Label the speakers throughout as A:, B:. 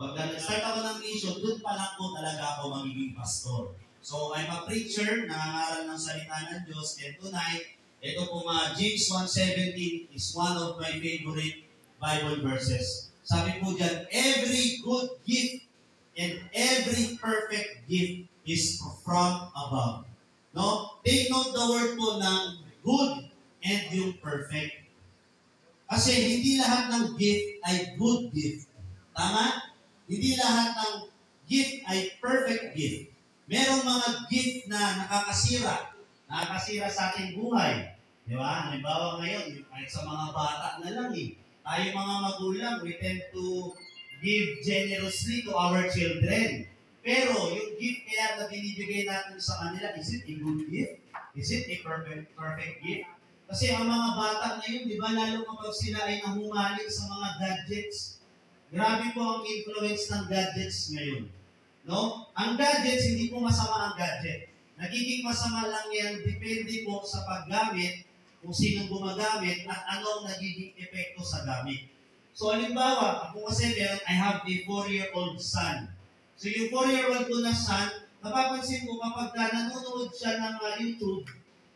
A: Pagka nag-start ako ng mission, doon pa lang po talaga ako magiging pastor. So, I'm a preacher, nangangaral ng salita ng Diyos, and tonight, ito po James 1:17 is one of my favorite Bible verses. Sabi po dyan, every good gift and every perfect gift is from above. No? Take note the word po ng good and yung perfect. Kasi hindi lahat ng gift ay good gift. Tama? Hindi lahat ng gift ay perfect gift. Merong mga gift na nakakasira sa ating buhay. Di ba? Halimbawa ngayon, kahit sa mga bata na lang tayo mga magulang, we tend to give generously to our children. Pero yung gift kaya na binibigay natin sa kanila, is it a good gift? Is it a perfect gift? Kasi ang mga bata ngayon, di ba, lalo kapag sila ay nahumaling sa mga gadgets, grabe po ang influence ng gadgets ngayon. No? Ang gadgets, hindi po masama ang gadget. Nagiging masama lang yan, depende po sa paggamit, kung sinong gumagamit, at anong nagiging epekto sa gamit. So, halimbawa, ako kasi I have a 4-year-old son. So, yung 4-year-old ko na son, napapansin ko kapag nanonood siya ng YouTube,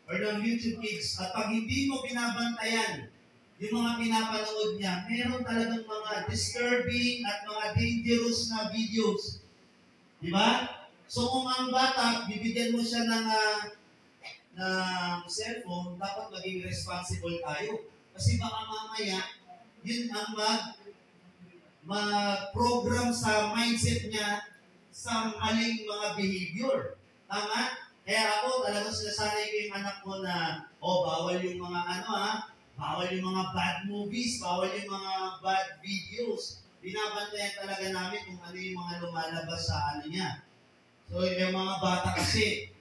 A: or ng YouTube Kids, at pag hindi mo binabantayan, yung mga pinapanood niya, meron talagang mga disturbing at mga dangerous na videos. Di ba? So kung ang bata, bibigyan mo siya ng cellphone, dapat maging responsible tayo. Kasi baka mamaya, yun ang mag-program sa mindset niya sa maling mga behavior. Tama? Kaya ako, talagang sinasanay ko yung anak ko na, bawal yung mga bawal yung mga bad movies, bawal yung mga bad videos. Binabantayan talaga namin kung ano yung mga lumalabas sa niya. So, yung mga bata kasi,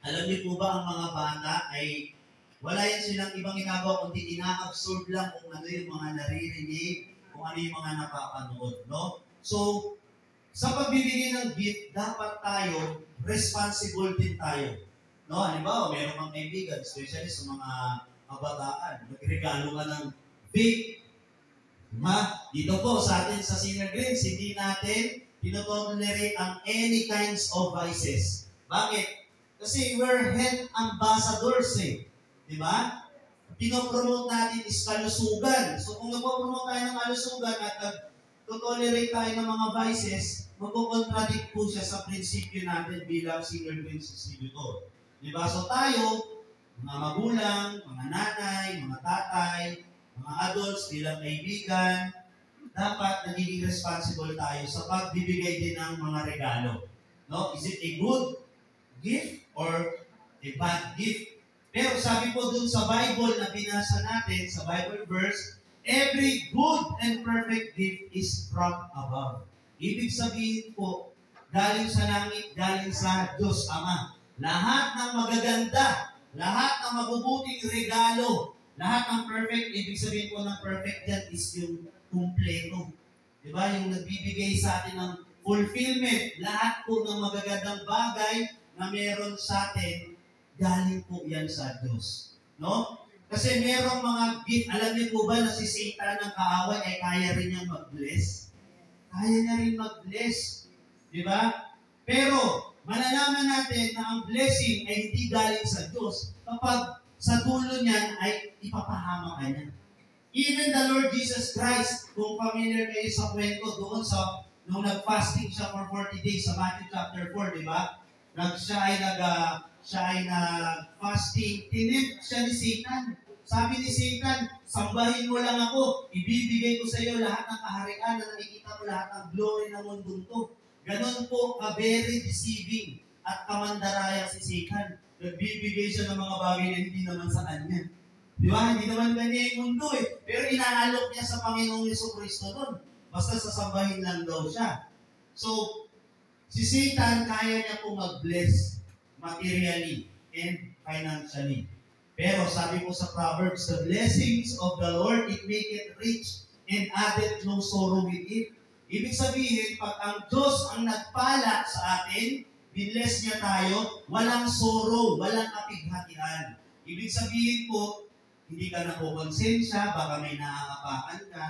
A: alam niyo po ba ang mga bata ay wala yan silang ibang ginagawa kundi ina-absorb lang kung ano yung mga naririnig, kung ano yung mga napapanood, no? So, sa pagbibigay ng gift, dapat tayo, responsible din tayo. No? Halimbawa, meron kang kaibigan, especially sa mga kabataan, nagregalo ka ng big. Dito po sa atin sa Sinner Grace, hindi natin pinotolerate ang any kinds of vices. Bakit? Kasi we're health ambassadors Di ba? Pinopromote natin is kalusugan. So kung nagpo-promote tayo ng kalusugan at nag-tolerate tayo ng mga vices, magpo-contradict po siya sa prinsipyo natin bilang Sinner Grace distributor. Di ba? So tayo, mga magulang, mga nanay, mga tatay, mga adults bilang kaibigan, dapat nagiging responsible tayo sa pagbibigay din ng mga regalo. No? Is it a good gift or a bad gift? Pero sabi po dun sa Bible na binasa natin, sa Bible verse, every good and perfect gift is from above. Ibig sabihin po, galing sa langit, galing sa Diyos Ama. Lahat ng magaganda, lahat ng mabubuting regalo, lahat ng perfect, ibig sabihin po ng perfect dyan is yung kumpleto. Diba? Yung nagbibigay sa atin ng fulfillment. Lahat po ng magagandang bagay na meron sa atin, galing po yan sa Diyos. No? Kasi merong mga gift, alam niyo po ba na si Satan ng kaaway ay kaya rin niyang mag-bless? Kaya niya rin mag-bless. Diba? Pero, malalaman natin na ang blessing ay hindi galing sa Diyos kapag sa dulo niyan ay ipapahama ka niya. Even the Lord Jesus Christ, kung familiar kayo sa kwento doon nung nag-fasting siya for 40 days sa Matthew chapter 4, di ba? Siya ay nag-fasting, tinip siya ni Satan. Sabi ni Satan, sambahin mo lang ako, ibibigay ko sa iyo lahat ng kaharian na nakikita mo, lahat ng glory ng mundong to. Ganon po very deceiving at kamandaraya si Satan. Nagbibigay siya ng mga bagay na hindi naman sa kanya. Di ba? Hindi naman kanya yung mundo Pero inaalok niya sa Panginoong Jesucristo doon. Basta sasambahin lang daw siya. So, si Satan kaya niya po mag-bless materially and financially. Pero sabi po sa Proverbs, the blessings of the Lord, it maketh rich and addeth no sorrow with it. Ibig sabihin, pag ang Diyos ang nagpala sa atin, binless niya tayo, walang sorrow, walang kapighatian. Ibig sabihin po, hindi ka nakukonsensya, baka may naaapakan ka.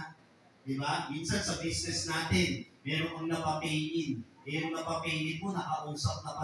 A: Di ba? Minsan sa business natin, meron kang napapay in. Eh, yung napapay in mo, nakausap na pala